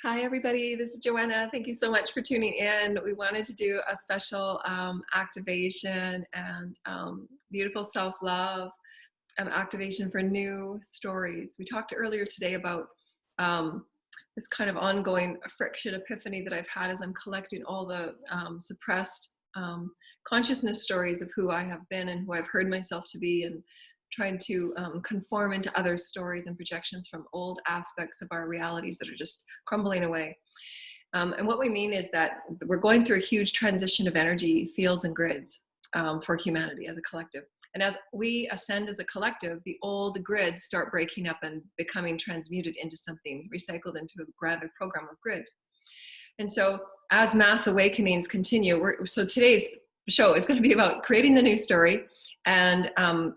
Hi, everybody. This is Joanna. Thank you so much for tuning in. We wanted to do a special activation and beautiful self-love activation for new stories. We talked earlier today about um, this kind of ongoing friction epiphany that I've had as I'm collecting all the suppressed consciousness stories of who I have been and who I've heard myself to be, and trying to conform into other stories and projections from old aspects of our realities that are just crumbling away. And what we mean is that we're going through a huge transition of energy fields and grids for humanity as a collective. And as we ascend as a collective, the old grids start breaking up and becoming transmuted into something, recycled into a grander program of grid. And so as mass awakenings continue, so today's show is going to be about creating the new story and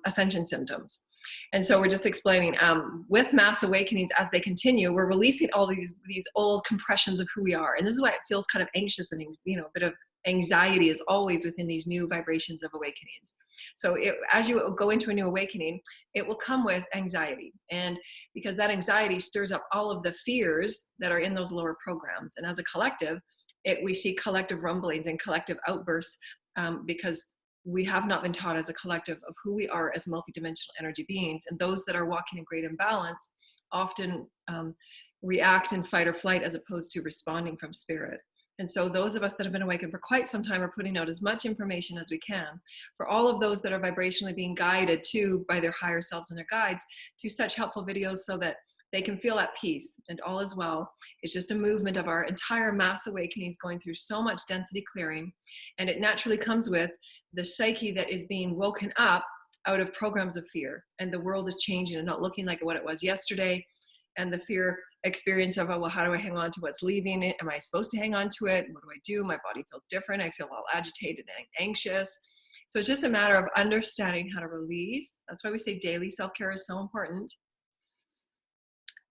ascension symptoms. And so we're just explaining with mass awakenings as they continue, we're releasing all these old compressions of who we are. And this is why it feels kind of anxious and, a bit of anxiety is always within these new vibrations of awakenings. So as you go into a new awakening, it will come with anxiety. And because that anxiety stirs up all of the fears that are in those lower programs. And as a collective, we see collective rumblings and collective outbursts because we have not been taught as a collective of who we are as multidimensional energy beings. And those that are walking in great imbalance often react in fight or flight as opposed to responding from spirit. And so those of us that have been awakened for quite some time are putting out as much information as we can for all of those that are vibrationally being guided to by their higher selves and their guides to such helpful videos so that they can feel at peace and all is well. It's just a movement of our entire mass awakenings going through so much density clearing. And it naturally comes with the psyche that is being woken up out of programs of fear. And the world is changing and not looking like what it was yesterday. And the fear experience of, oh, well, how do I hang on to what's leaving it? Am I supposed to hang on to it? What do I do? My body feels different. I feel all agitated and anxious. So it's just a matter of understanding how to release. That's why we say daily self-care is so important.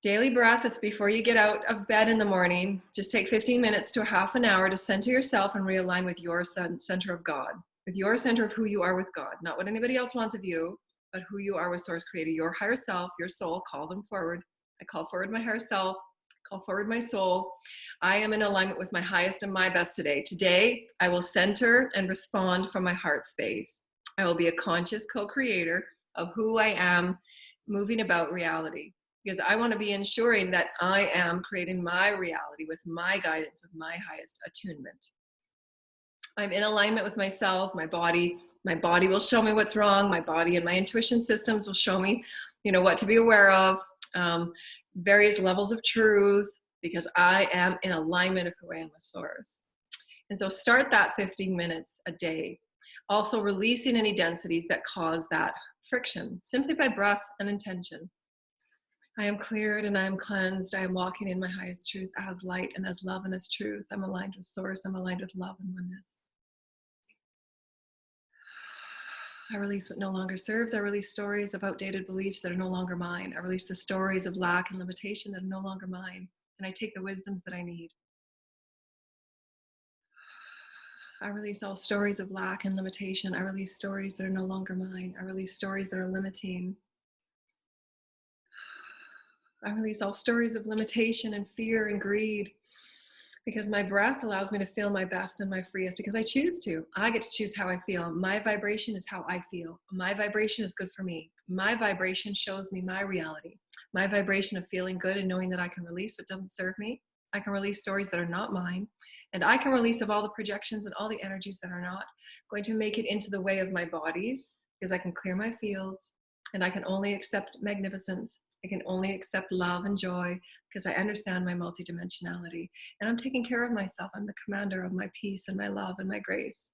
Daily breath is before you get out of bed in the morning. Just take 15 minutes to a half an hour to center yourself and realign with your center of God, with your center of who you are with God, not what anybody else wants of you, but who you are with Source Creator, your higher self, your soul. Call them forward. I call forward my higher self, call forward my soul. I am in alignment with my highest and my best today. Today, I will center and respond from my heart space. I will be a conscious co-creator of who I am moving about reality, because I want to be ensuring that I am creating my reality with my guidance of my highest attunement. I'm in alignment with my cells, my body. My body will show me what's wrong. My body and my intuition systems will show me, what to be aware of. Various levels of truth, because I am in alignment of who I am with Source. And so start that 15 minutes a day. Also releasing any densities that cause that friction, simply by breath and intention. I am cleared and I am cleansed. I am walking in my highest truth as light and as love and as truth. I'm aligned with Source. I'm aligned with love and oneness. I release what no longer serves. I release stories of outdated beliefs that are no longer mine. I release the stories of lack and limitation that are no longer mine. And I take the wisdoms that I need. I release all stories of lack and limitation. I release stories that are no longer mine. I release stories that are limiting. I release all stories of limitation and fear and greed, because my breath allows me to feel my best and my freest, because I choose to. I get to choose how I feel. My vibration is how I feel. My vibration is good for me. My vibration shows me my reality. My vibration of feeling good and knowing that I can release what doesn't serve me. I can release stories that are not mine. And I can release of all the projections and all the energies that are not going to make it into the way of my bodies, because I can clear my fields and I can only accept magnificence. I can only accept love and joy, because I understand my multidimensionality. And I'm taking care of myself. I'm the commander of my peace and my love and my grace.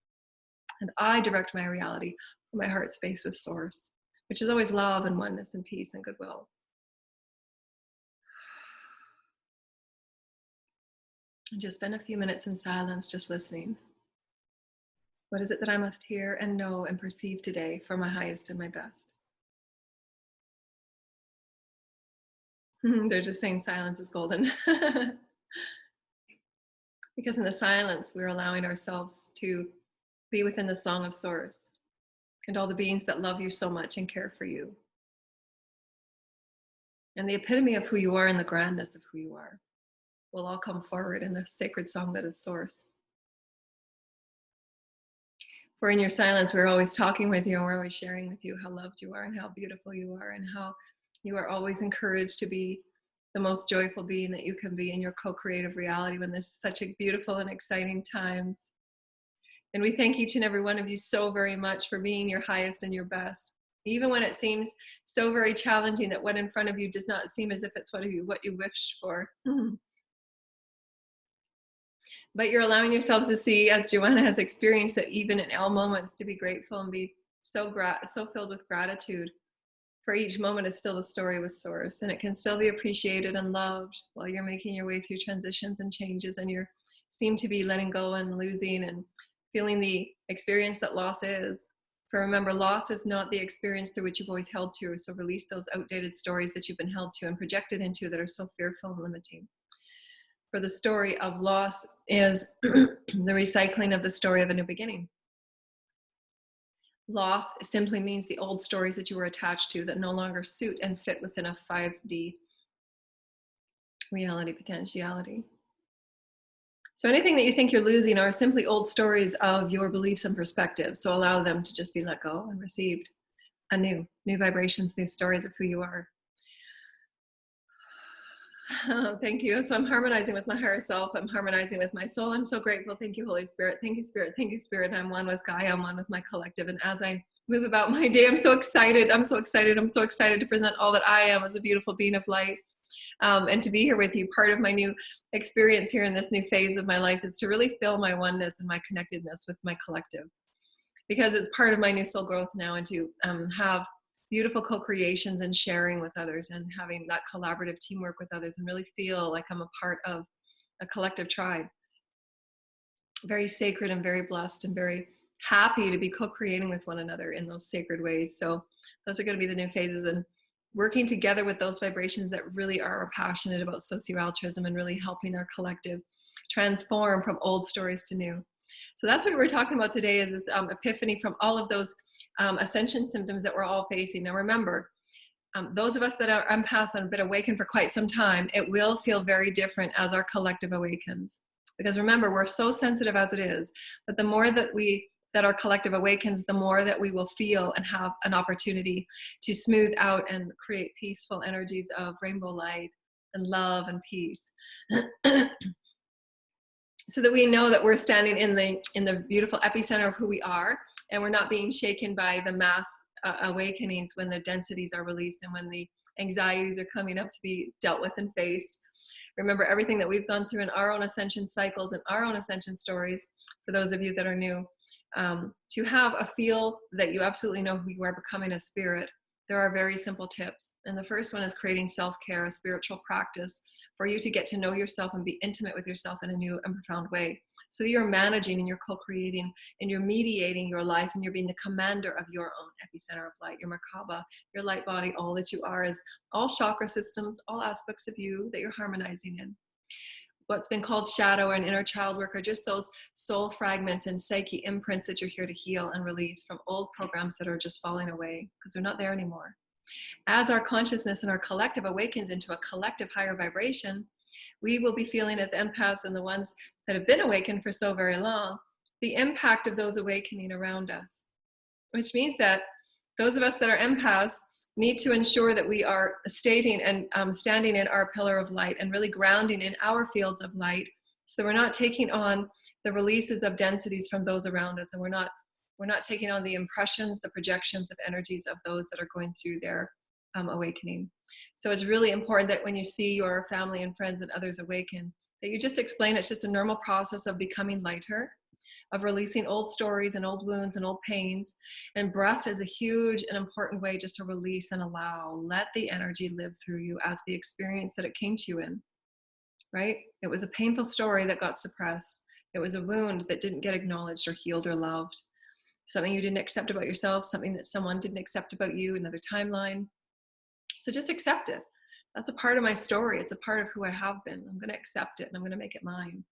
And I direct my reality from my heart space with Source, which is always love and oneness and peace and goodwill. And just spend a few minutes in silence, just listening. What is it that I must hear and know and perceive today for my highest and my best? They're just saying silence is golden. Because in the silence, we're allowing ourselves to be within the song of Source and all the beings that love you so much and care for you. And the epitome of who you are and the grandness of who you are. will all come forward in the sacred song that is Source. For in your silence, we're always talking with you, and we're always sharing with you how loved you are and how beautiful you are and how you are always encouraged to be the most joyful being that you can be in your co-creative reality when this is such a beautiful and exciting times. And we thank each and every one of you so very much for being your highest and your best. Even when it seems so very challenging that what in front of you does not seem as if it's what you wish for. But you're allowing yourselves to see, as Joanna has experienced, that even in all moments to be grateful and be so filled with gratitude. For each moment is still a story with Source, and it can still be appreciated and loved while you're making your way through transitions and changes, and you seem to be letting go and losing and feeling the experience that loss is. For remember, loss is not the experience through which you've always held to, so release those outdated stories that you've been held to and projected into that are so fearful and limiting. For the story of loss is the recycling of the story of a new beginning. Loss simply means the old stories that you were attached to that no longer suit and fit within a 5D reality potentiality. So anything that you think you're losing are simply old stories of your beliefs and perspectives. So allow them to just be let go and received anew, new vibrations, new stories of who you are. Oh, thank you. So I'm harmonizing with my higher self. I'm harmonizing with my soul. I'm so grateful. Thank you, Holy Spirit. Thank you, Spirit. Thank you, Spirit. I'm one with Gaia. I'm one with my collective. And as I move about my day, I'm so excited. I'm so excited. I'm so excited to present all that I am as a beautiful being of light. And to be here with you. Part of my new experience here in this new phase of my life is to really feel my oneness and my connectedness with my collective, because it's part of my new soul growth now, and to have beautiful co-creations and sharing with others and having that collaborative teamwork with others and really feel like I'm a part of a collective tribe. Very sacred and very blessed and very happy to be co-creating with one another in those sacred ways. So those are going to be the new phases, and working together with those vibrations that really are passionate about socio-altruism and really helping our collective transform from old stories to new. So that's what we're talking about today, is this epiphany from all of those ascension symptoms that we're all facing. Now remember, those of us that are empaths and have been awakened for quite some time, it will feel very different as our collective awakens. Because remember, we're so sensitive as it is, but the more that our collective awakens, the more that we will feel and have an opportunity to smooth out and create peaceful energies of rainbow light and love and peace. So that we know that we're standing in the beautiful epicenter of who we are, and we're not being shaken by the mass awakenings when the densities are released and when the anxieties are coming up to be dealt with and faced. Remember everything that we've gone through in our own ascension cycles and our own ascension stories, for those of you that are new, to have a feel that you absolutely know who you are becoming a spirit. There are very simple tips. And the first one is creating self-care, a spiritual practice for you to get to know yourself and be intimate with yourself in a new and profound way. So that you're managing and you're co-creating and you're mediating your life, and you're being the commander of your own epicenter of light, your Merkaba, your light body. All that you are is all chakra systems, all aspects of you that you're harmonizing in. What's been called shadow and inner child work are just those soul fragments and psyche imprints that you're here to heal and release from old programs that are just falling away because they're not there anymore. As our consciousness and our collective awakens into a collective higher vibration, we will be feeling as empaths and the ones that have been awakened for so very long, the impact of those awakening around us. Which means that those of us that are empaths need to ensure that we are stating and standing in our pillar of light and really grounding in our fields of light, so we're not taking on the releases of densities from those around us, and we're not taking on the impressions, the projections of energies of those that are going through their awakening. So it's really important that when you see your family and friends and others awaken, that you just explain it's just a normal process of becoming lighter, of releasing old stories and old wounds and old pains. And breath is a huge and important way just to release and allow. Let the energy live through you as the experience that it came to you in, right? It was a painful story that got suppressed. It was a wound that didn't get acknowledged or healed or loved. Something you didn't accept about yourself, something that someone didn't accept about you, another timeline. So just accept it. That's a part of my story. It's a part of who I have been. I'm going to accept it and I'm going to make it mine.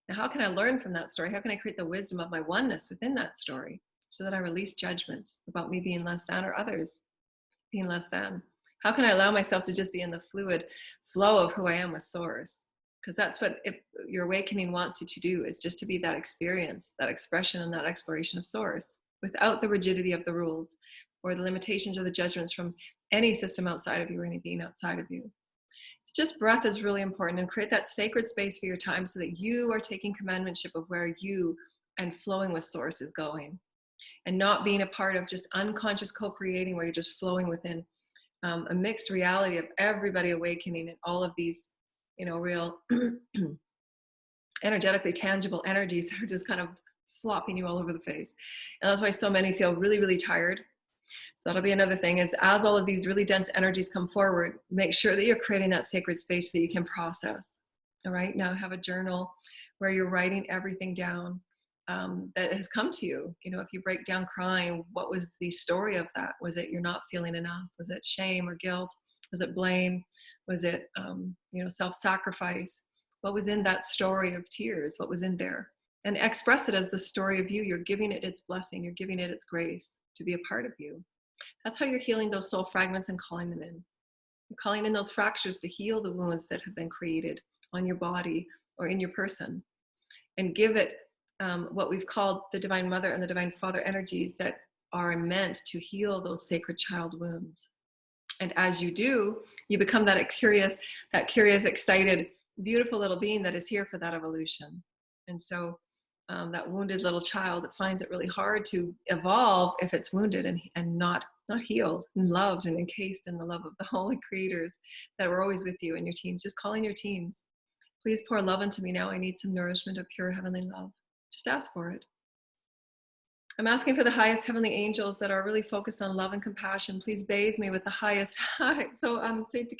Now, how can I learn from that story? How can I create the wisdom of my oneness within that story so that I release judgments about me being less than or others being less than? How can I allow myself to just be in the fluid flow of who I am with Source? because that's what your awakening wants you to do, is just to be that experience, that expression, and that exploration of source without the rigidity of the rules or the limitations or the judgments from any system outside of you or any being outside of you. So just breath is really important, and create that sacred space for your time so that you are taking commandmentship of where you and flowing with source is going, and not being a part of just unconscious co-creating where you're just flowing within a mixed reality of everybody awakening and all of these, real energetically tangible energies that are just kind of flopping you all over the face. And that's why so many feel really, really tired. So that'll be another thing, is as all of these really dense energies come forward, make sure that you're creating that sacred space so that you can process. All right, now have a journal where you're writing everything down that has come to you. If you break down crying, what was the story of that? Was it you're not feeling enough? Was it shame or guilt? Was it blame? Was it, self-sacrifice? What was in that story of tears? What was in there? And express it as the story of you. You're giving it its blessing. You're giving it its grace to be a part of you. That's how you're healing those soul fragments and calling them in. You're calling in those fractures to heal the wounds that have been created on your body or in your person, and give it what we've called the Divine Mother and the Divine Father energies that are meant to heal those sacred child wounds. And as you do, you become that curious, excited, beautiful little being that is here for that evolution. And so that wounded little child that finds it really hard to evolve if it's wounded and not healed and loved and encased in the love of the holy creators that were always with you and your teams. Just calling your teams. Please pour love into me now. I need some nourishment of pure heavenly love. Just ask for it. I'm asking for the highest heavenly angels that are really focused on love and compassion. Please bathe me with the highest. So thank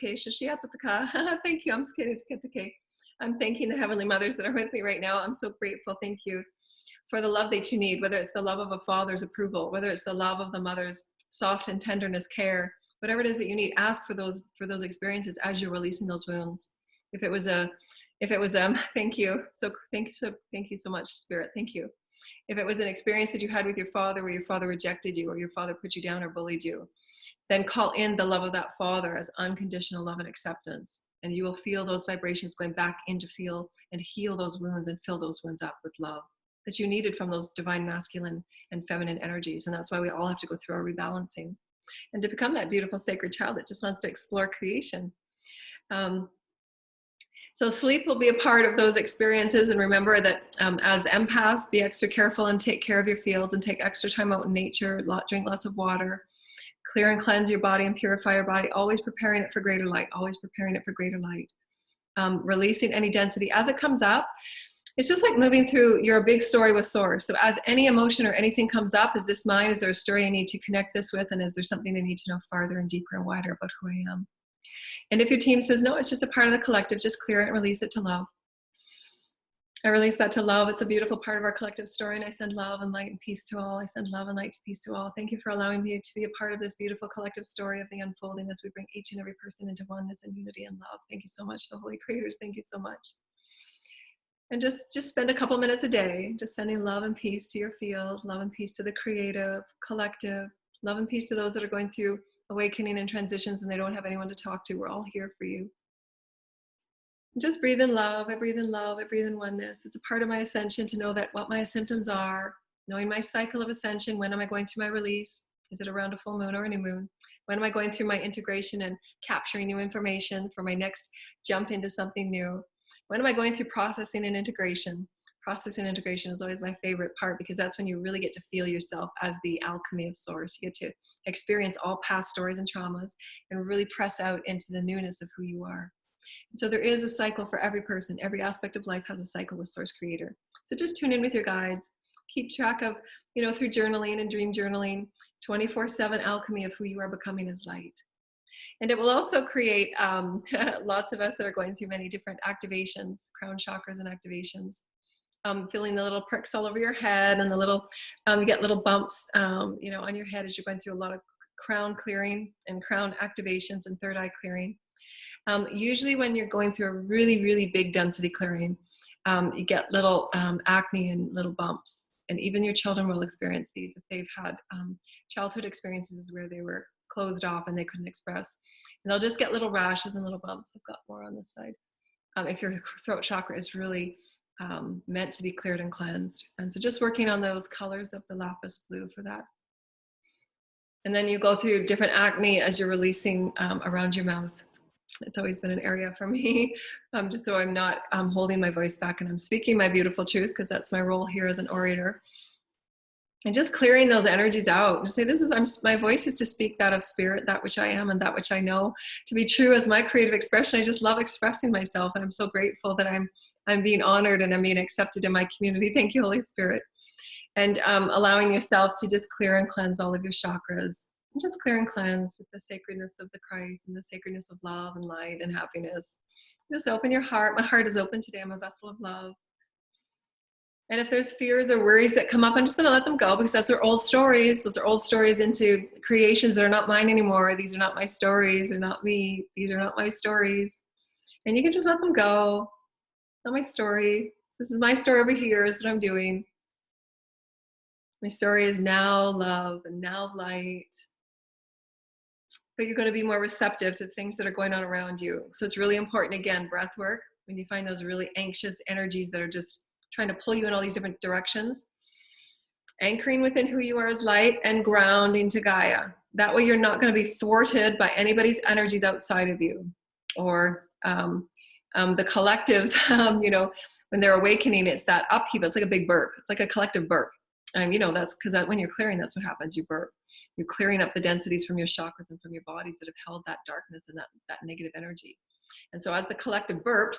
you. I'm scared to get to cake. I'm thanking the heavenly mothers that are with me right now. I'm so grateful. Thank you for the love that you need, whether it's the love of a father's approval, whether it's the love of the mother's soft and tenderness, care, whatever it is that you need. Ask for those experiences as you're releasing those wounds. If it was thank you. So thank you so much, Spirit. Thank you. If it was an experience that you had with your father where your father rejected you or your father put you down or bullied you, then call in the love of that father as unconditional love and acceptance. And you will feel those vibrations going back in to feel and heal those wounds and fill those wounds up with love that you needed from those divine masculine and feminine energies. And that's why we all have to go through our rebalancing and to become that beautiful sacred child that just wants to explore creation. So sleep will be a part of those experiences. And remember that as empaths, be extra careful and take care of your fields and take extra time out in nature, drink lots of water, clear and cleanse your body and purify your body, always preparing it for greater light, always preparing it for greater light. Releasing any density as it comes up. It's just like moving through your big story with source. So as any emotion or anything comes up, is this mine? Is there a story I need to connect this with? And is there something I need to know farther and deeper and wider about who I am? And if your team says, no, it's just a part of the collective, just clear it and release it to love. I release that to love. It's a beautiful part of our collective story, and I send love and light and peace to all. I send love and light to peace to all. Thank you for allowing me to be a part of this beautiful collective story of the unfolding as we bring each and every person into oneness and unity and love. Thank you so much, the holy creators. Thank you so much. And just spend a couple minutes a day just sending love and peace to your field, love and peace to the creative, collective, love and peace to those that are going through awakening and transitions and they don't have anyone to talk to. We're all here for you. Just breathe in love. I breathe in love. I breathe in oneness. It's a part of my ascension to know that what my symptoms are, knowing my cycle of ascension. When am I going through my release? Is it around a full moon or a new moon? When am I going through my integration and capturing new information for my next jump into something new? When am I going through processing and integration? Processing and integration is always my favorite part because that's when you really get to feel yourself as the alchemy of source. You get to experience all past stories and traumas and really press out into the newness of who you are. So there is a cycle for every person. Every aspect of life has a cycle with Source Creator. So just tune in with your guides. Keep track of, through journaling and dream journaling, 24/7 alchemy of who you are becoming as light. And it will also create lots of us that are going through many different activations, crown chakras and activations. Feeling the little pricks all over your head and the little, you get little bumps, on your head as you're going through a lot of crown clearing and crown activations and third eye clearing. Usually when you're going through a really, really big density clearing, you get little acne and little bumps. And even your children will experience these if they've had childhood experiences where they were closed off and they couldn't express. And they'll just get little rashes and little bumps. I've got more on this side. if your throat chakra is really meant to be cleared and cleansed. And so just working on those colors of the lapis blue for that. And then you go through different acne as you're releasing around your mouth. It's always been an area for me, just so I'm not holding my voice back and I'm speaking my beautiful truth, because that's my role here as an orator. And just clearing those energies out. Just say, my voice is to speak that of spirit, that which I am and that which I know to be true as my creative expression. I just love expressing myself, and I'm so grateful that I'm being honored and I'm being accepted in my community. Thank you, Holy Spirit. And allowing yourself to just clear and cleanse all of your chakras. And just clear and cleanse with the sacredness of the Christ and the sacredness of love and light and happiness. Just open your heart. My heart is open today. I'm a vessel of love. And if there's fears or worries that come up, I'm just going to let them go, because those are old stories. Those are old stories into creations that are not mine anymore. These are not my stories. They're not me. These are not my stories. And you can just let them go. Not my story. This is my story over here, is what I'm doing. My story is now love and now light. But you're going to be more receptive to things that are going on around you. So it's really important, again, breath work. When you find those really anxious energies that are just trying to pull you in all these different directions, anchoring within who you are as light and grounding to Gaia. That way you're not going to be thwarted by anybody's energies outside of you, or the collectives, when they're awakening, it's that upheaval. It's like a big burp. It's like a collective burp. That's because when you're clearing, that's what happens. You burp. You're clearing up the densities from your chakras and from your bodies that have held that darkness and that negative energy. And so as the collective burps,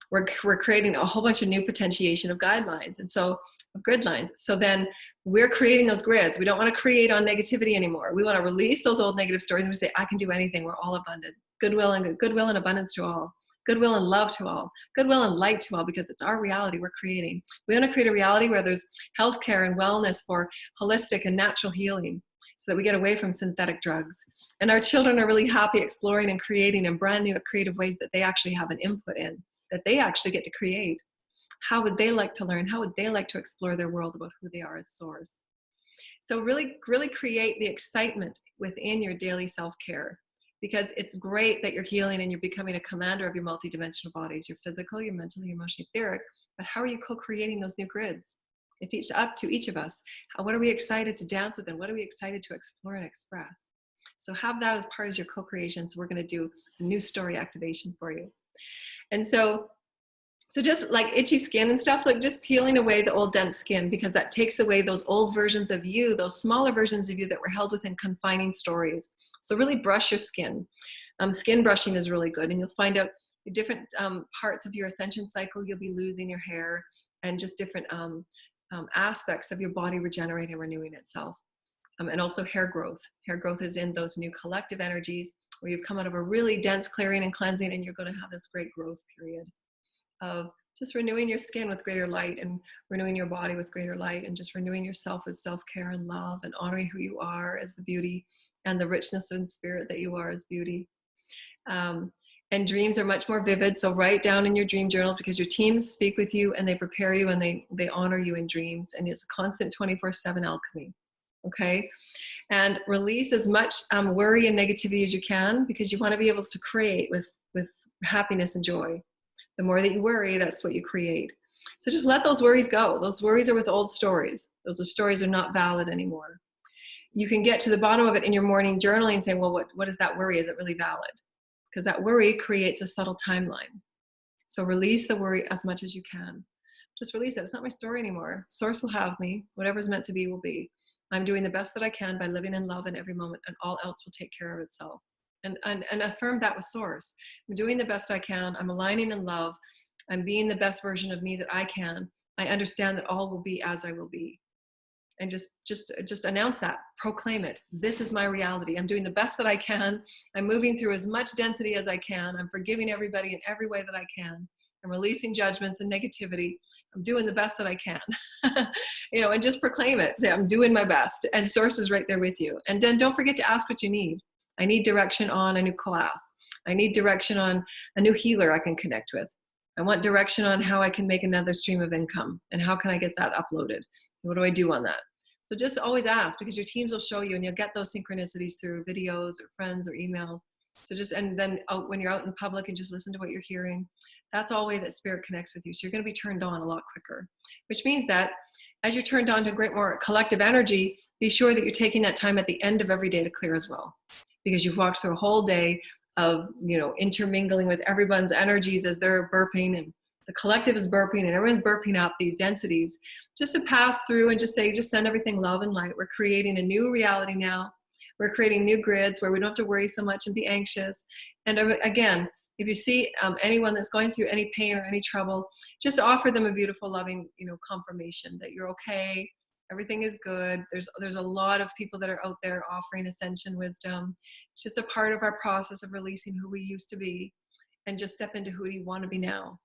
we're creating a whole bunch of new potentiation of guidelines, and so of grid lines. So then we're creating those grids. We don't want to create on negativity anymore. We want to release those old negative stories and we say, I can do anything. We're all abundant. Goodwill and abundance to all. Goodwill and love to all. Goodwill and light to all, because it's our reality we're creating. We want to create a reality where there's healthcare and wellness for holistic and natural healing, so that we get away from synthetic drugs. And our children are really happy exploring and creating in brand new creative ways that they actually have an input in, that they actually get to create. How would they like to learn? How would they like to explore their world about who they are as source? So really, really create the excitement within your daily self-care, because it's great that you're healing and you're becoming a commander of your multidimensional bodies, your physical, your mental, your emotional, etheric, but how are you co-creating those new grids? It's up to each of us. What are we excited to dance with, and what are we excited to explore and express? So have that as part of your co-creation. So we're going to do a new story activation for you. And so just like itchy skin and stuff, like just peeling away the old dense skin, because that takes away those old versions of you, those smaller versions of you that were held within confining stories. So really brush your skin. Skin brushing is really good, and you'll find out different parts of your ascension cycle. You'll be losing your hair, and just different aspects of your body regenerating and renewing itself. And also hair growth. Hair growth is in those new collective energies where you've come out of a really dense clearing and cleansing, and you're going to have this great growth period of just renewing your skin with greater light, and renewing your body with greater light, and just renewing yourself with self-care and love, and honoring who you are as the beauty and the richness and spirit that you are as beauty. And dreams are much more vivid. So write down in your dream journals, because your teams speak with you and they prepare you and they honor you in dreams. And it's a constant 24/7 alchemy. Okay. And release as much worry and negativity as you can, because you want to be able to create with happiness and joy. The more that you worry, that's what you create. So just let those worries go. Those worries are with old stories. Those stories are not valid anymore. You can get to the bottom of it in your morning journaling and say, well, what is that worry? Is it really valid? Because that worry creates a subtle timeline. So release the worry as much as you can. Just release it. It's not my story anymore. Source will have me. Whatever's meant to be will be. I'm doing the best that I can by living in love in every moment, and all else will take care of itself. And affirm that with Source. I'm doing the best I can. I'm aligning in love. I'm being the best version of me that I can. I understand that all will be as I will be. And just announce that, proclaim it. This is my reality. I'm doing the best that I can. I'm moving through as much density as I can. I'm forgiving everybody in every way that I can. I'm releasing judgments and negativity. I'm doing the best that I can. And just proclaim it. Say, I'm doing my best. And Source is right there with you. And then don't forget to ask what you need. I need direction on a new class. I need direction on a new healer I can connect with. I want direction on how I can make another stream of income, and how can I get that uploaded? What do I do on that? So just always ask, because your teams will show you, and you'll get those synchronicities through videos or friends or emails. So and then when you're out in public, and just listen to what you're hearing. That's all way that spirit connects with you. So you're going to be turned on a lot quicker, which means that as you're turned on to great more collective energy, be sure that you're taking that time at the end of every day to clear as well, because you've walked through a whole day of, intermingling with everyone's energies as they're burping, and the collective is burping, and everyone's burping up these densities, just to pass through and just send everything love and light. We're creating a new reality now. We're creating new grids where we don't have to worry so much and be anxious. And again, if you see anyone that's going through any pain or any trouble, just offer them a beautiful, loving, confirmation that you're okay. Everything is good. There's a lot of people that are out there offering ascension wisdom. It's just a part of our process of releasing who we used to be, and just step into who do you want to be now.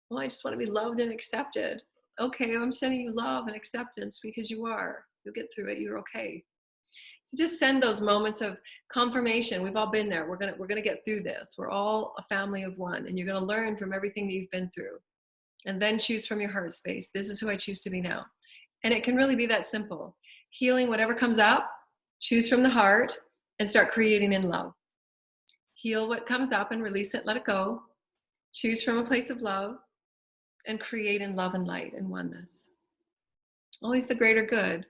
Well, I just want to be loved and accepted. Okay, I'm sending you love and acceptance because you are. You'll get through it. You're okay. So just send those moments of confirmation. We've all been there. We're gonna get through this. We're all a family of one, and you're gonna learn from everything that you've been through. And then choose from your heart space. This is who I choose to be now. And it can really be that simple. Healing whatever comes up, choose from the heart, and start creating in love. Heal what comes up and release it, let it go. Choose from a place of love, and create in love and light and oneness. Always the greater good.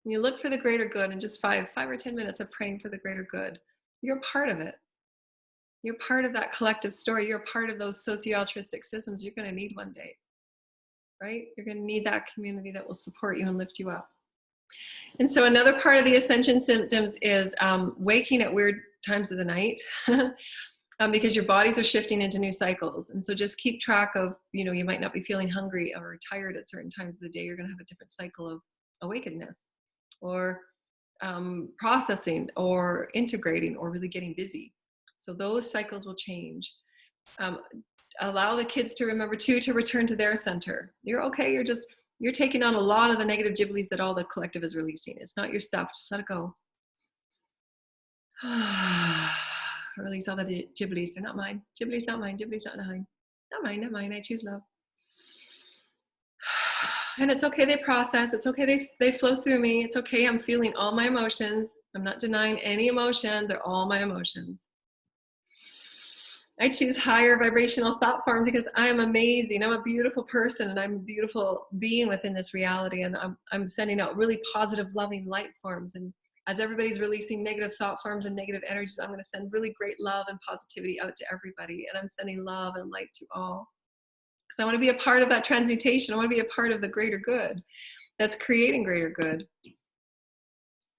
When you look for the greater good, and just 5 or 10 minutes of praying for the greater good, you're part of it. You're part of that collective story. You're part of those socio-altruistic systems you're going to need one day, right? You're going to need that community that will support you and lift you up. And so another part of the ascension symptoms is waking at weird times of the night. Because your bodies are shifting into new cycles. And so just keep track of, you might not be feeling hungry or tired at certain times of the day. You're going to have a different cycle of awakeness, or processing, or integrating, or really getting busy. So those cycles will change. Allow the kids to remember too, to return to their center. You're okay. You're taking on a lot of the negative gibblies that all the collective is releasing. It's not your stuff. Just let it go. Release all the gibblies. They're not mine. Gibblies not mine. Gibblies not mine. Not mine. Not mine. I choose love. And it's okay they process. It's okay they flow through me. It's okay I'm feeling all my emotions. I'm not denying any emotion. They're all my emotions. I choose higher vibrational thought forms because I am amazing. I'm a beautiful person, and I'm a beautiful being within this reality. And I'm sending out really positive, loving light forms. And as everybody's releasing negative thought forms and negative energies, I'm going to send really great love and positivity out to everybody. And I'm sending love and light to all, because I want to be a part of that transmutation. I want to be a part of the greater good that's creating greater good.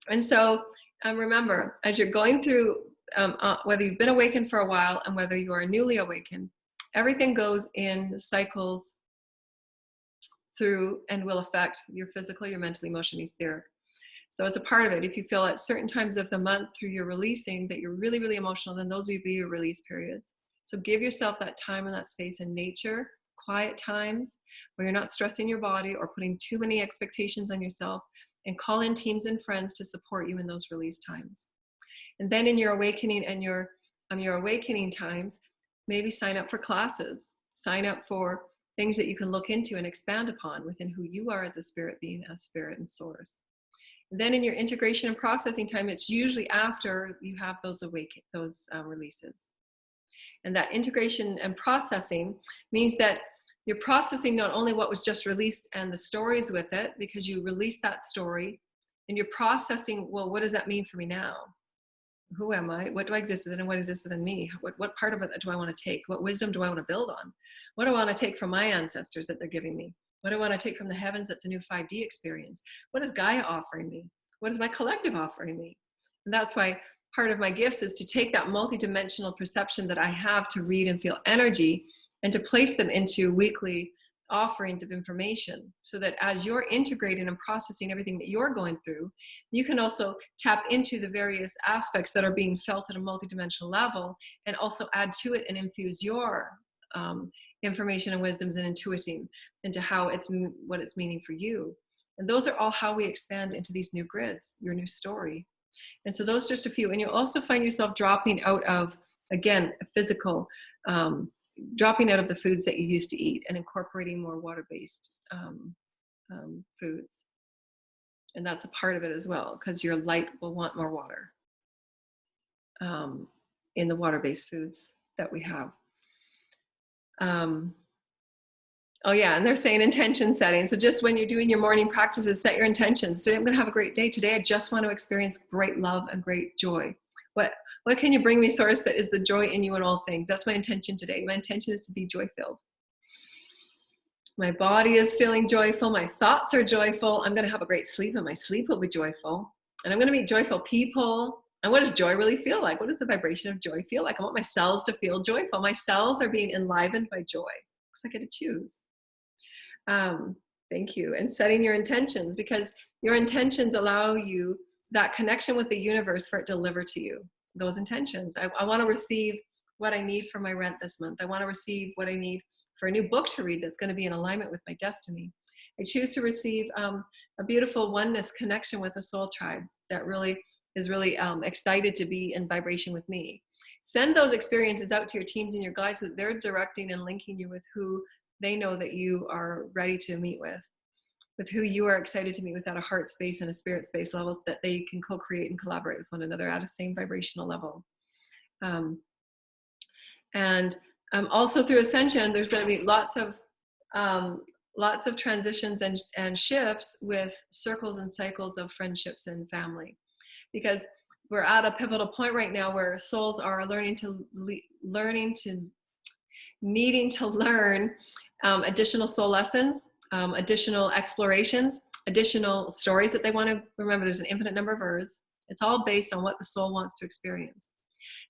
And so remember, as you're going through, whether you've been awakened for a while and whether you are newly awakened, everything goes in cycles through and will affect your physical, your mental, emotional, etheric. So it's a part of it. If you feel at certain times of the month through your releasing that you're really, really emotional, then those will be your release periods. So give yourself that time and that space in nature, quiet times where you're not stressing your body or putting too many expectations on yourself, and call in teams and friends to support you in those release times. And then in your awakening and your awakening times, maybe sign up for classes, sign up for things that you can look into and expand upon within who you are as a spirit being, as spirit and source. Then in your integration and processing time, it's usually after you have those releases. And that integration and processing means that you're processing not only what was just released and the stories with it, because you released that story, and you're processing, well, what does that mean for me now? Who am I? What do I exist within, and what exists within me? What part of it do I want to take? What wisdom do I want to build on? What do I want to take from my ancestors that they're giving me? What do I want to take from the heavens that's a new 5D experience? What is Gaia offering me? What is my collective offering me? And that's why part of my gifts is to take that multidimensional perception that I have to read and feel energy, and to place them into weekly offerings of information, so that as you're integrating and processing everything that you're going through, you can also tap into the various aspects that are being felt at a multidimensional level, and also add to it and infuse your information and wisdoms and intuiting into what it's meaning for you. And those are all how we expand into these new grids, your new story. And so those are just a few. And you'll also find yourself dropping out of, again, physical, dropping out of the foods that you used to eat and incorporating more water-based foods. And that's a part of it as well, because your light will want more water in the water-based foods that we have. Um, oh yeah, and they're saying intention setting. So just when you're doing your morning practices, set your intentions. Today I'm going to have a great day. Today I just want to experience great love and great joy. What can you bring me, Source, that is the joy in you in all things? That's my intention today. My intention is to be joy-filled. My body is feeling joyful. My thoughts are joyful. I'm going to have a great sleep, and my sleep will be joyful. And I'm going to meet joyful people. And what does joy really feel like? What does the vibration of joy feel like? I want my cells to feel joyful. My cells are being enlivened by joy. Looks like I get to choose. Thank you. And setting your intentions, because your intentions allow you that connection with the universe for it to deliver to you those intentions. I want to receive what I need for my rent this month. I want to receive what I need for a new book to read that's going to be in alignment with my destiny. I choose to receive a beautiful oneness connection with a soul tribe that really is really excited to be in vibration with me. Send those experiences out to your teams and your guides so that they're directing and linking you with who they know that you are ready to meet with who you are excited to meet with at a heart space and a spirit space level, that they can co-create and collaborate with one another at a same vibrational level. And also through Ascension, there's going to be lots of transitions and shifts with circles and cycles of friendships and family, because we're at a pivotal point right now where souls are needing to learn additional soul lessons, additional explorations, additional stories that they want to remember. There's an infinite number of Earths. It's all based on what the soul wants to experience.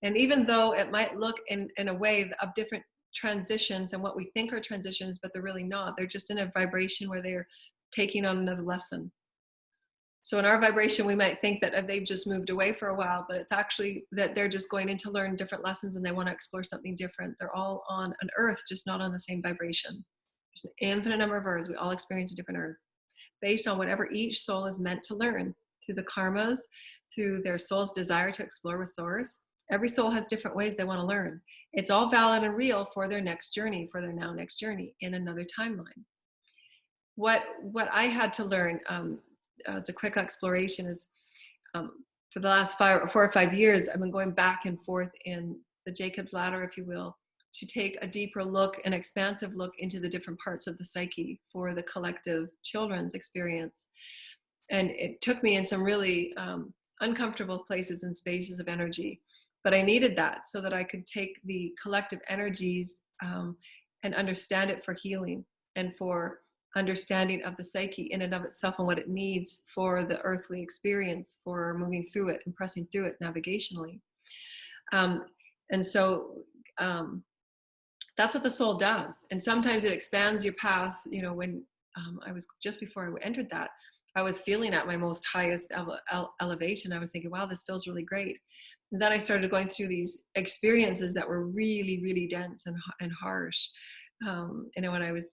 And even though it might look in a way of different transitions and what we think are transitions, but they're really not. They're just in a vibration where they're taking on another lesson. So in our vibration, we might think that they've just moved away for a while, but it's actually that they're just going in to learn different lessons and they want to explore something different. They're all on an Earth, just not on the same vibration. There's an infinite number of Earths. We all experience a different Earth based on whatever each soul is meant to learn through the karmas, through their soul's desire to explore with Source. Every soul has different ways they want to learn. It's all valid and real for their next journey, for their now next journey in another timeline. What I had to learn, as a quick exploration, is for the last 4 or 5 years, I've been going back and forth in the Jacob's ladder, if you will, to take a deeper look, an expansive look into the different parts of the psyche for the collective children's experience. And it took me in some really uncomfortable places and spaces of energy, but I needed that so that I could take the collective energies and understand it for healing and for understanding of the psyche in and of itself and what it needs for the earthly experience, for moving through it and pressing through it navigationally. And so that's what the soul does. And sometimes it expands your path. You know, when I was just before I entered that, I was feeling at my most highest elevation. I was thinking, wow, this feels really great. And then I started going through these experiences that were really, really dense and harsh. And when I was,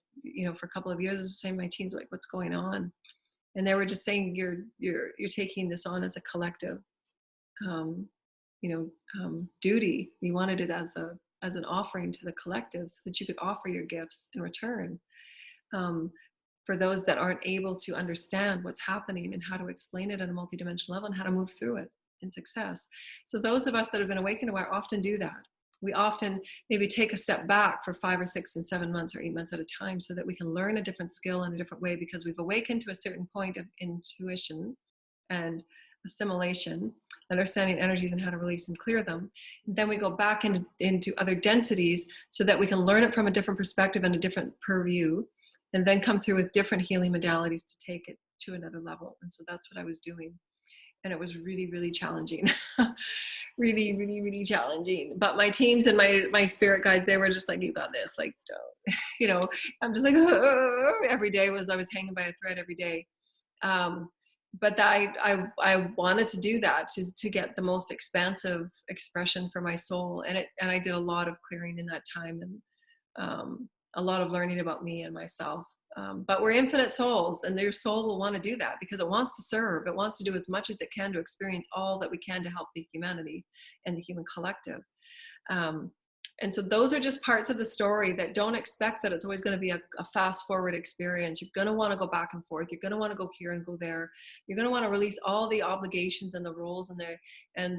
for a couple of years, I was saying, my teens were like, what's going on? And they were just saying, you're taking this on as a collective, duty. You wanted it as an offering to the collective so that you could offer your gifts in return. For those that aren't able to understand what's happening and how to explain it at a multidimensional level and how to move through it in success. So those of us that have been awakened often do that. We often maybe take a step back for 5 or 6 and 7 months or 8 months at a time so that we can learn a different skill in a different way, because we've awakened to a certain point of intuition and assimilation, understanding energies and how to release and clear them. And then we go back into other densities so that we can learn it from a different perspective and a different purview, and then come through with different healing modalities to take it to another level. And so that's what I was doing. And it was really, really challenging. Really, really, really challenging. But my teams and my spirit guides, they were just like, you got this. Like, I'm just like, every day I was hanging by a thread every day. But I wanted to do that to get the most expansive expression for my soul. And I did a lot of clearing in that time, and a lot of learning about me and myself. But we're infinite souls, and your soul will want to do that because it wants to serve. It wants to do as much as it can to experience all that we can to help the humanity and the human collective. And so those are just parts of the story that don't expect that it's always going to be a fast forward experience. You're going to want to go back and forth. You're going to want to go here and go there. You're going to want to release all the obligations and the roles and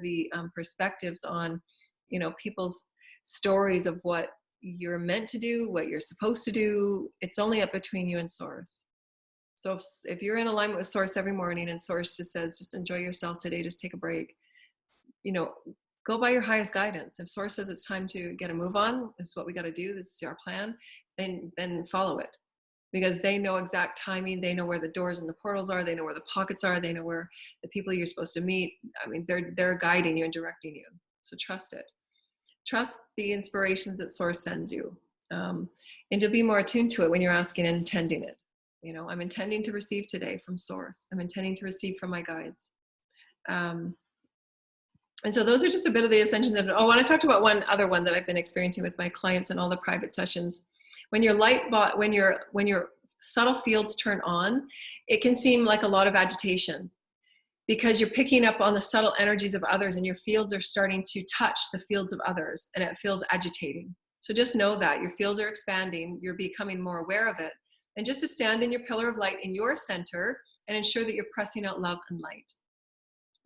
the perspectives on, people's stories of what you're meant to do, what you're supposed to do. It's only up between you and source. So if you're in alignment with source every morning and source just says, just enjoy yourself today, just take a break, you know, go by your highest guidance. If source says it's time to get a move on, this is what we got to do, this is our plan, then follow it. Because they know exact timing, they know where the doors and the portals are, they know where the pockets are, they know where the people you're supposed to meet. I mean, they're guiding you and directing you. So trust it. Trust the inspirations that source sends you. And you'll be more attuned to it when you're asking and intending it. You know, I'm intending to receive today from source. I'm intending to receive from my guides. And so those are just a bit of the ascensions of it. Oh, and I talked about one other one that I've been experiencing with my clients in all the private sessions. When your when your subtle fields turn on, it can seem like a lot of agitation because you're picking up on the subtle energies of others and your fields are starting to touch the fields of others and it feels agitating. So just know that your fields are expanding, you're becoming more aware of it. And just to stand in your pillar of light in your center and ensure that you're pressing out love and light.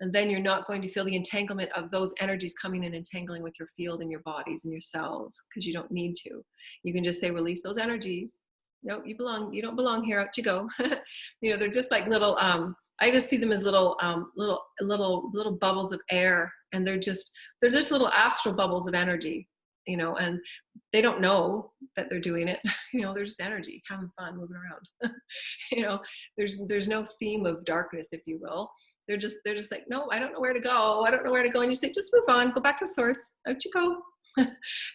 And then you're not going to feel the entanglement of those energies coming and entangling with your field and your bodies and your cells, because you don't need to. You can just say, release those energies. No, you don't belong here, out you go. You know, they're just like little, I just see them as little bubbles of air, and they're just little astral bubbles of energy, you know, and they don't know that they're doing it. You know, they're just energy, having fun, moving around. You know, there's no theme of darkness, if you will. They're just like, no, I don't know where to go. I don't know where to go. And you say, just move on, go back to source. Out you go.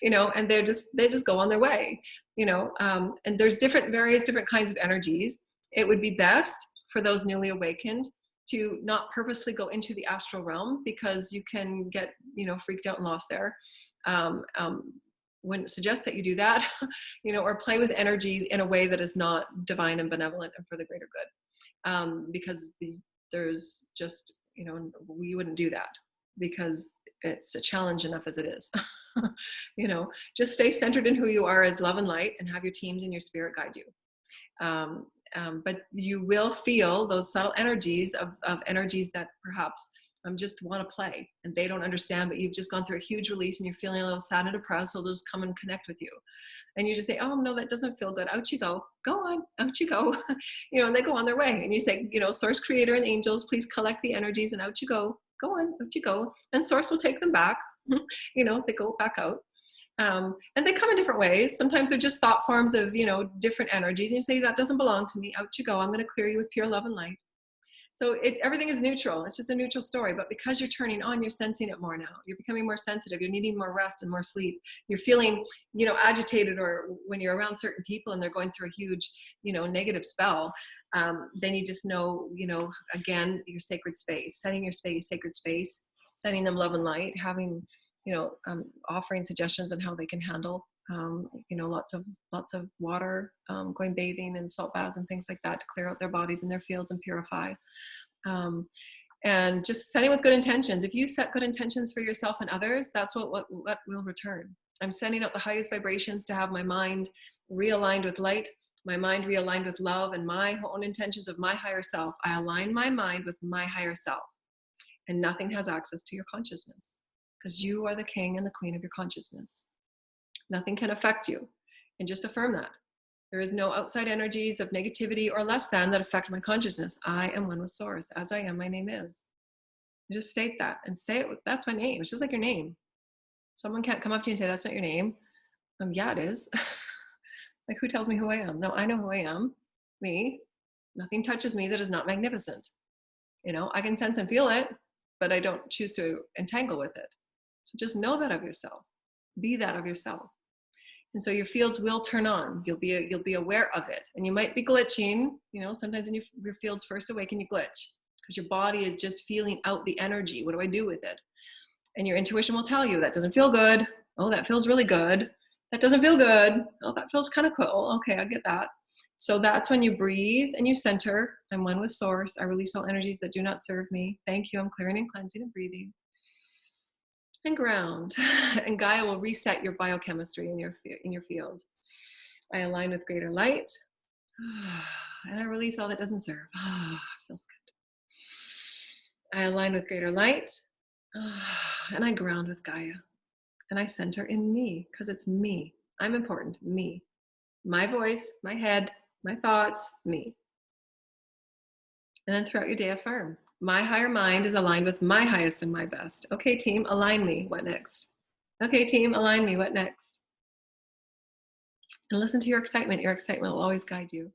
You know, and they just go on their way, you know. And there's various different kinds of energies. It would be best for those newly awakened to not purposely go into the astral realm, because you can get, you know, freaked out and lost there. Wouldn't suggest that you do that, you know, or play with energy in a way that is not divine and benevolent and for the greater good. Because there's just, you know, we wouldn't do that because it's a challenge enough as it is. You know, just stay centered in who you are as love and light, and have your teams and your spirit guide you. But you will feel those subtle energies of energies that perhaps just want to play and they don't understand, but you've just gone through a huge release and you're feeling a little sad and depressed, so they'll just come and connect with you. And you just say, oh no, that doesn't feel good. Out you go. Go on, out you go. You know, and they go on their way. And you say, you know, source, creator, and angels, please collect the energies, and out you go. Go on, out you go. And source will take them back. You know, they go back out. And they come in different ways. Sometimes they're just thought forms of, you know, different energies. And you say, that doesn't belong to me. Out you go. I'm going to clear you with pure love and light. So everything is neutral. It's just a neutral story. But because you're turning on, you're sensing it more now. You're becoming more sensitive. You're needing more rest and more sleep. You're feeling, you know, agitated, or when you're around certain people and they're going through a huge, you know, negative spell, then you just know, you know, again, your sacred space, setting your space, sacred space, sending them love and light, having, you know, offering suggestions on how they can handle, you know, lots of water, going bathing and salt baths and things like that to clear out their bodies and their fields and purify. And just setting with good intentions. If you set good intentions for yourself and others, that's what will return. I'm sending out the highest vibrations to have my mind realigned with light, my mind realigned with love, and my own intentions of my higher self. I align my mind with my higher self, and nothing has access to your consciousness, because you are the king and the queen of your consciousness. Nothing can affect you. And just affirm that. There is no outside energies of negativity or less than that affect my consciousness. I am one with source. As I am, my name is. You just state that and say it. That's my name. It's just like your name. Someone can't come up to you and say, that's not your name. Yeah, it is. Like, who tells me who I am? No, I know who I am. Me. Nothing touches me that is not magnificent. You know, I can sense and feel it, but I don't choose to entangle with it. So just know that of yourself. Be that of yourself. And so your fields will turn on. You'll be aware of it. And you might be glitching. You know, sometimes when your fields first awaken, you glitch because your body is just feeling out the energy. What do I do with it? And your intuition will tell you that doesn't feel good. Oh, that feels really good. That doesn't feel good. Oh, that feels kind of cool. Okay, I get that. So that's when you breathe and you center. I'm one with source. I release all energies that do not serve me. Thank you. I'm clearing and cleansing and breathing. And ground. And Gaia will reset your biochemistry in your fields. I align with greater light. And I release all that doesn't serve. Feels good. I align with greater light. And I ground with Gaia. And I center in me, because it's me. I'm important. Me. My voice, my head, my thoughts, me. And then throughout your day, affirm. My higher mind is aligned with my highest and my best. Okay, team, align me. What next? Okay, team, align me. What next? And listen to your excitement. Your excitement will always guide you.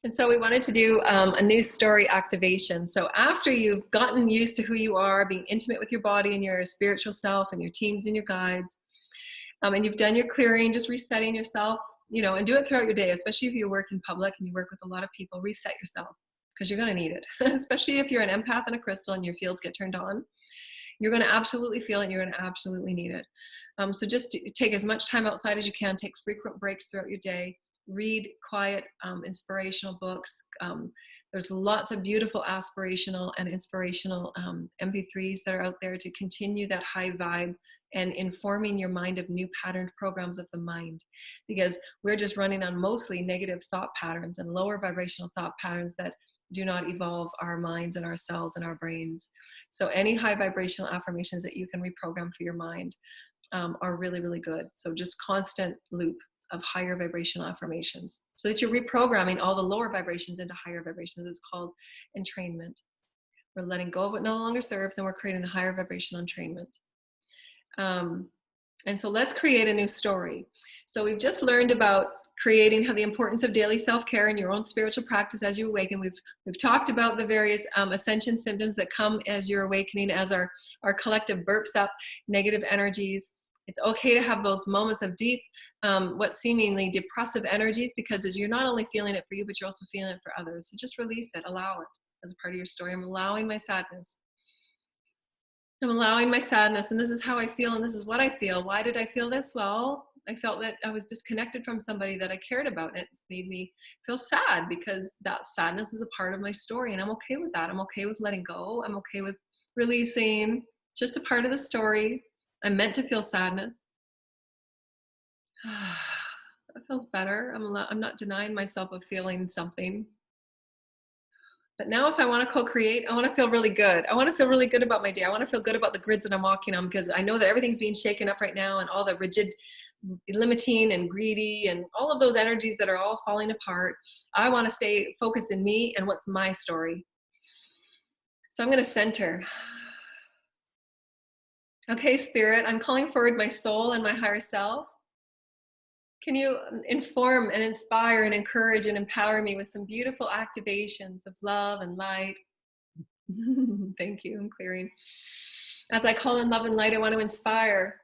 And so we wanted to do a new story activation. So after you've gotten used to who you are, being intimate with your body and your spiritual self and your teams and your guides, and you've done your clearing, just resetting yourself, and do it throughout your day, especially if you work in public and you work with a lot of people, reset yourself because you're going to need it, especially if you're an empath and a crystal and your fields get turned on. You're going to absolutely feel it and you're going to absolutely need it. So just take as much time outside as you can, take frequent breaks throughout your day, read quiet, inspirational books. There's lots of beautiful aspirational and inspirational MP3s that are out there to continue that high vibe and informing your mind of new patterned programs of the mind, because we're just running on mostly negative thought patterns and lower vibrational thought patterns that do not evolve our minds and our cells and our brains. So any high vibrational affirmations that you can reprogram for your mind are really, really good. So just constant loop of higher vibrational affirmations so that you're reprogramming all the lower vibrations into higher vibrations. It's called entrainment. We're letting go of what no longer serves and we're creating a higher vibrational entrainment. And so let's create a new story. So we've just learned about creating how the importance of daily self-care in your own spiritual practice as you awaken. We've talked about the various ascension symptoms that come as you're awakening, as our collective burps up negative energies. It's okay to have those moments of deep, what seemingly depressive energies, because as you're not only feeling it for you, but you're also feeling it for others. So just release it, allow it as a part of your story. I'm allowing my sadness. I'm allowing my sadness, and this is how I feel, and this is what I feel. Why did I feel this? Well, I felt that I was disconnected from somebody that I cared about, and it made me feel sad because that sadness is a part of my story, and I'm okay with that. I'm okay with letting go. I'm okay with releasing. Just a part of the story. I'm meant to feel sadness. That feels better. I'm not denying myself of feeling something. But now if I want to co-create, I want to feel really good. I want to feel really good about my day. I want to feel good about the grids that I'm walking on, because I know that everything's being shaken up right now, and all the rigid, limiting and greedy and all of those energies that are all falling apart. I want to stay focused in me and what's my story. So I'm going to center. Okay, Spirit, I'm calling forward my soul and my higher self. Can you inform and inspire and encourage and empower me with some beautiful activations of love and light? Thank you. I'm clearing. As I call in love and light, I want to inspire.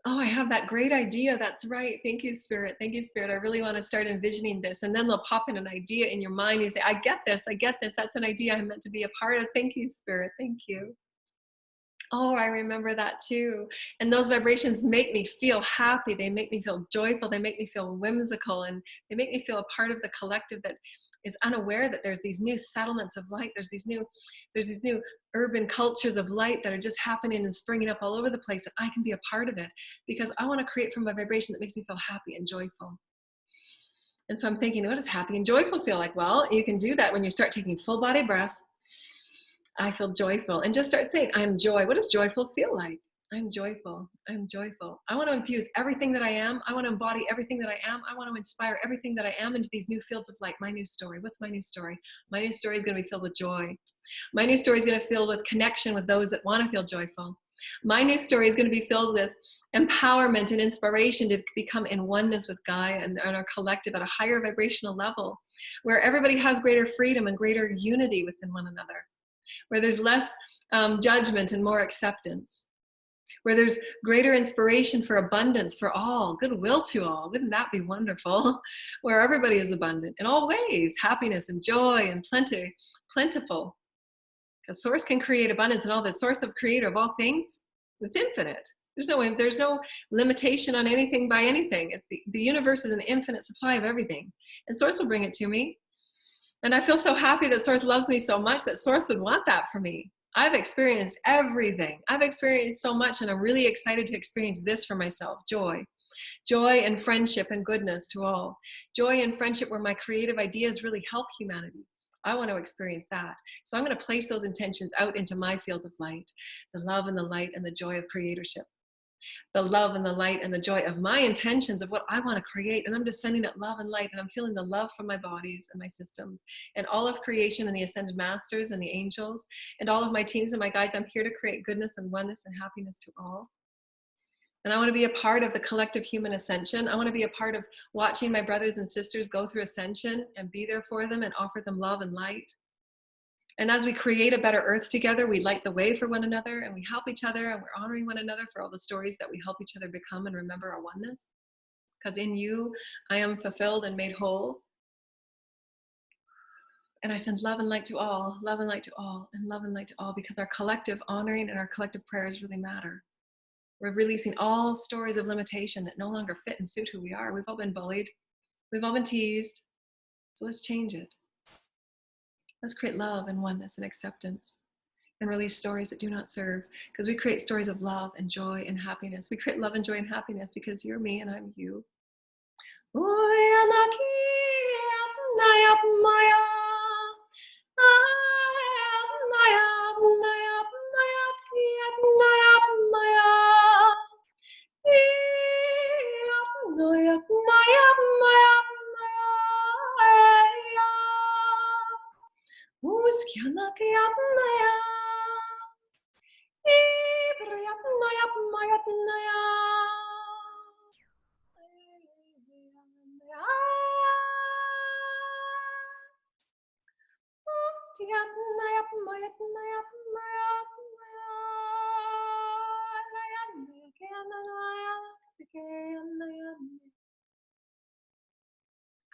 Oh, I have that great idea. That's right. Thank you, Spirit. Thank you, Spirit. I really want to start envisioning this. And then they'll pop in an idea in your mind. You say, I get this. I get this. That's an idea I'm meant to be a part of. Thank you, Spirit. Thank you. Oh, I remember that too. And those vibrations make me feel happy. They make me feel joyful. They make me feel whimsical. And they make me feel a part of the collective that is unaware that there's these new settlements of light. There's these new urban cultures of light that are just happening and springing up all over the place. And I can be a part of it because I want to create from a vibration that makes me feel happy and joyful. And so I'm thinking, what does happy and joyful feel like? Well, you can do that when you start taking full body breaths. I feel joyful, and just start saying, I'm joy. What does joyful feel like? I'm joyful. I'm joyful. I want to infuse everything that I am. I want to embody everything that I am. I want to inspire everything that I am into these new fields of light. My new story. What's my new story? My new story is going to be filled with joy. My new story is going to fill with connection with those that want to feel joyful. My new story is going to be filled with empowerment and inspiration to become in oneness with Gaia and our collective at a higher vibrational level, where everybody has greater freedom and greater unity within one another, where there's less judgment and more acceptance, where there's greater inspiration for abundance for all, goodwill to all. Wouldn't that be wonderful? Where everybody is abundant in all ways, happiness and joy and plentiful. Because Source can create abundance, and all the source of creator of all things, it's infinite. There's no limitation on anything by anything. The universe is an infinite supply of everything, and Source will bring it to me. And I feel so happy that Source loves me so much that Source would want that for me. I've experienced everything. I've experienced so much, and I'm really excited to experience this for myself. Joy. Joy and friendship and goodness to all. Joy and friendship where my creative ideas really help humanity. I want to experience that. So I'm going to place those intentions out into my field of light, the love and the light and the joy of creatorship. the love and the light and the joy of my intentions of what I want to create. And I'm just sending it love and light. And I'm feeling the love from my bodies and my systems and all of creation and the ascended masters and the angels and all of my teams and my guides. I'm here to create goodness and oneness and happiness to all. And I want to be a part of the collective human ascension. I want to be a part of watching my brothers and sisters go through ascension and be there for them and offer them love and light. And as we create a better earth together, we light the way for one another and we help each other and we're honoring one another for all the stories that we help each other become and remember our oneness. Because in you, I am fulfilled and made whole. And I send love and light to all, love and light to all, and love and light to all, because our collective honoring and our collective prayers really matter. We're releasing all stories of limitation that no longer fit and suit who we are. We've all been bullied. We've all been teased. So let's change it. Let's create love and oneness and acceptance and release stories that do not serve, because we create stories of love and joy and happiness. We create love and joy and happiness because you're me and I'm you.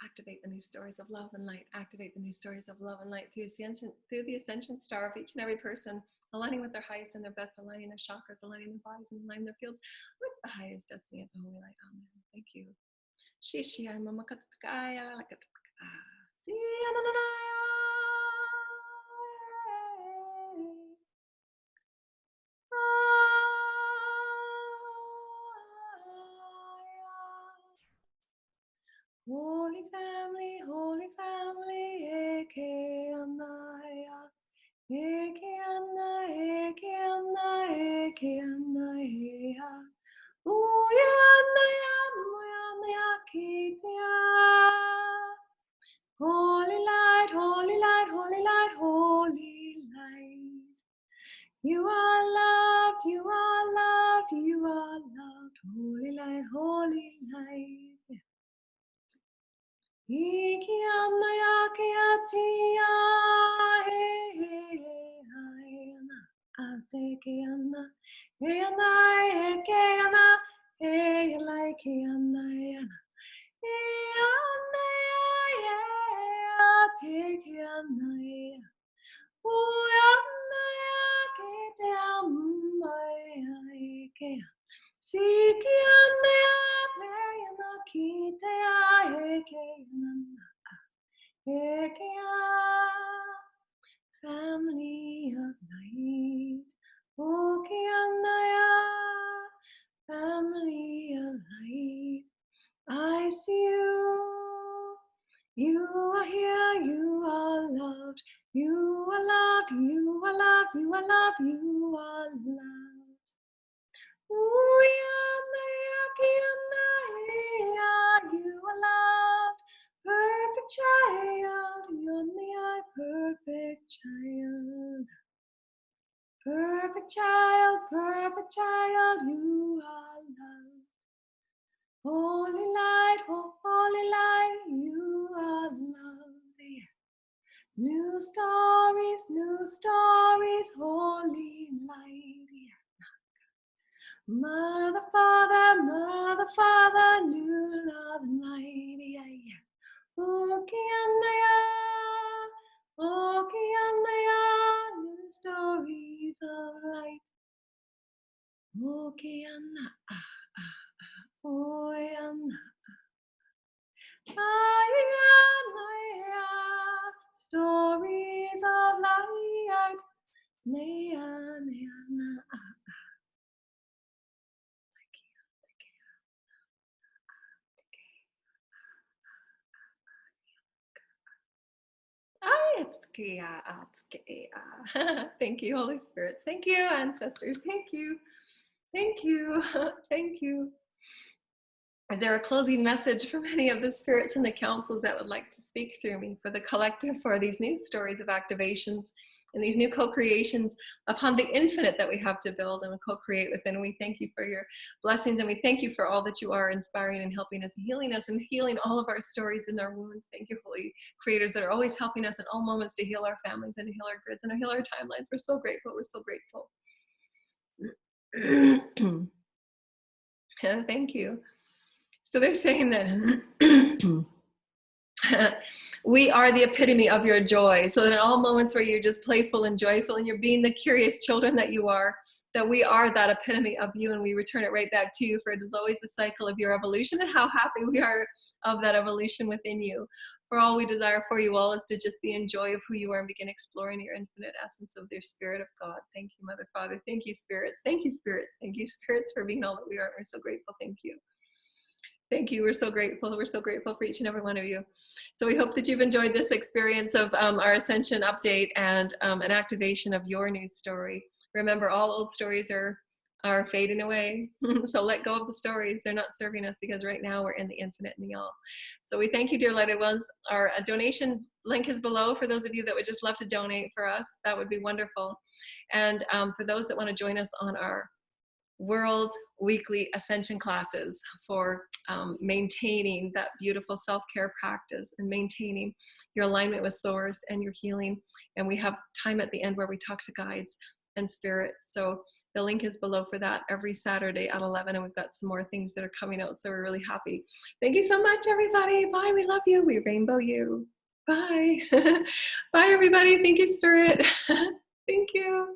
Activate the new stories of love and light. Activate the new stories of love and light through the ascension star of each and every person, aligning with their highest and their best, aligning their chakras, aligning their bodies, and aligning their fields with the highest destiny of the holy light. Amen. Thank you. Shishi mama katkaya lakatkaya. Holy family, eke anaya, eke anaya, eke anaya, eke anaya, uya anaya, uya anaya, kitia. Holy light, holy light, holy light, holy light. You are loved, you are loved, you are loved. Holy light, holy light. Iki anaya kiatia, hey, hey, hey, ate kiana, hey, anaya, hey, ana, hey, like kiana, hey, anaya, ate kiana. Family of light, family of light, I see you. You are here, you are loved, you are loved, you are loved, you are loved, you are loved. You are loved, perfect child, you're the perfect child. Perfect child, you are loved. Holy light, you are loved. New stories, holy light. Mother, Father, new love and light. Okeanaya, new stories of light. Okeana, Okeana. Stories of light. Thank you, Holy Spirits. Thank you, ancestors. Thank you. Thank you. Thank you. Is there a closing message from any of the spirits and the councils that would like to speak through me for the collective, for these new stories of activations and these new co-creations upon the infinite that we have to build and co-create within? We thank you for your blessings, and we thank you for all that you are inspiring and helping us, healing us, and healing all of our stories and our wounds. Thank you, holy creators, that are always helping us in all moments to heal our families and to heal our grids and to heal our timelines. We're so grateful. We're so grateful. Thank you. So they're saying that we are the epitome of your joy. So that in all moments where you're just playful and joyful and you're being the curious children that you are, that we are that epitome of you, and we return it right back to you, for it is always a cycle of your evolution, and how happy we are of that evolution within you. For all we desire for you all is to just be in joy of who you are and begin exploring your infinite essence of your spirit of God. Thank you, Mother, Father. Thank you, spirits. Thank you, spirits. Thank you, spirits, for being all that we are. We're so grateful. Thank you. Thank you. We're so grateful. We're so grateful for each and every one of you. So we hope that you've enjoyed this experience of our Ascension update and an activation of your new story. Remember, all old stories are fading away. So let go of the stories. They're not serving us, because right now we're in the infinite and the all. So we thank you, dear lighted ones. Our donation link is below for those of you that would just love to donate for us. That would be wonderful. And for those that want to join us on our World Weekly Ascension classes for maintaining that beautiful self-care practice and maintaining your alignment with source and your healing. And we have time at the end where we talk to guides and spirit. So the link is below for that every Saturday at 11. And we've got some more things that are coming out. So we're really happy. Thank you so much, everybody. Bye. We love you. We rainbow you. Bye. Bye, everybody. Thank you, spirit. Thank you.